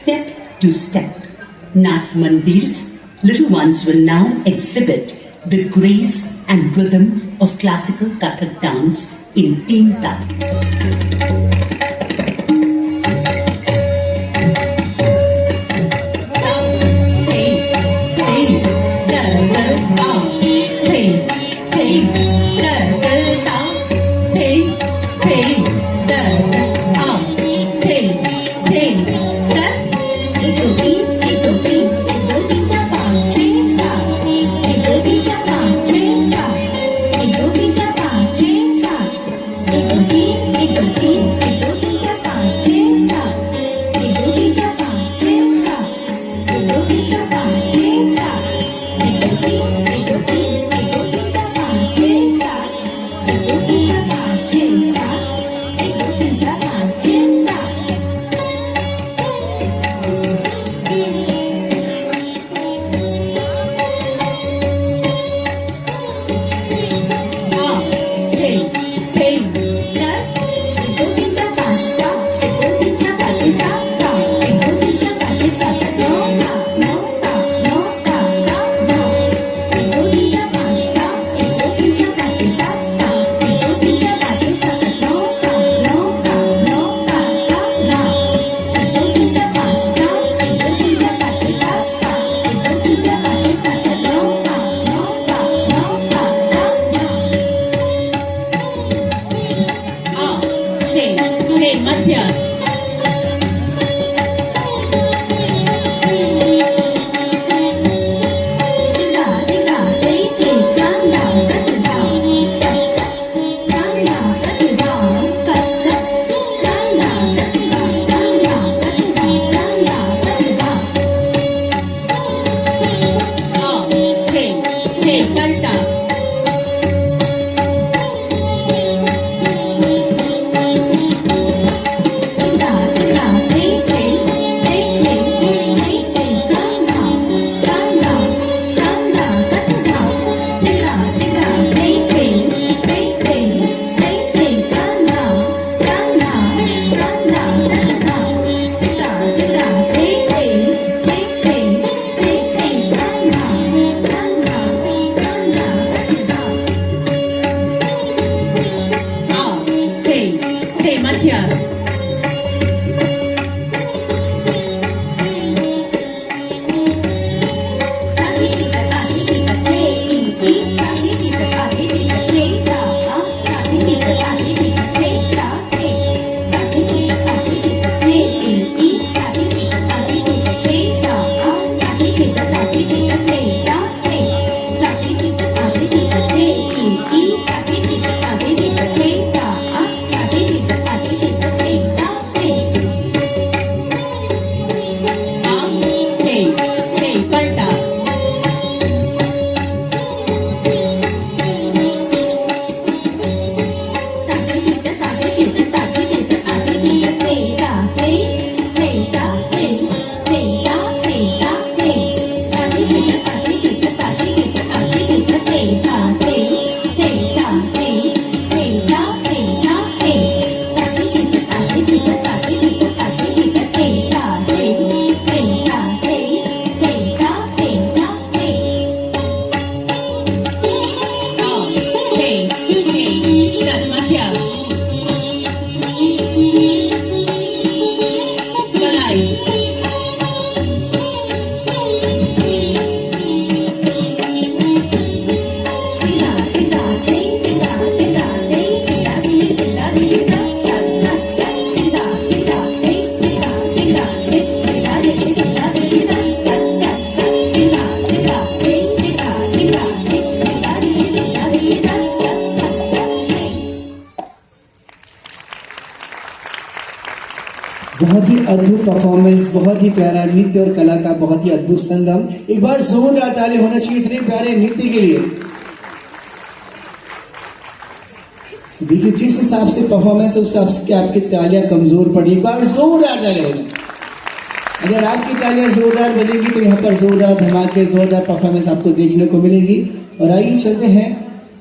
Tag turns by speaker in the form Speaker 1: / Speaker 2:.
Speaker 1: step to step. Nat Mandir's little ones will now exhibit the grace and rhythm of classical Kathak dance in Teen Tal.
Speaker 2: बहुत ही अद्भुत performance, बहुत ही प्यारा नृत्य और कला का बहुत ही अद्भुत संगम। एक बार जोरदार ताली होना चाहिए इतने प्यारे नृत्य के लिए। देखिए जिस हिसाब से परफॉर्मेंस है उस हिसाब से आपकी तालियां कमजोर पड़ी। एक बार जोरदार ताली होना। अगर आपकी तालियां जोरदार बजेगी तो यहाँ पर जोरदार धमाके, जोरदार परफॉर्मेंस आपको देखने को मिलेगी। और आइए चलते हैं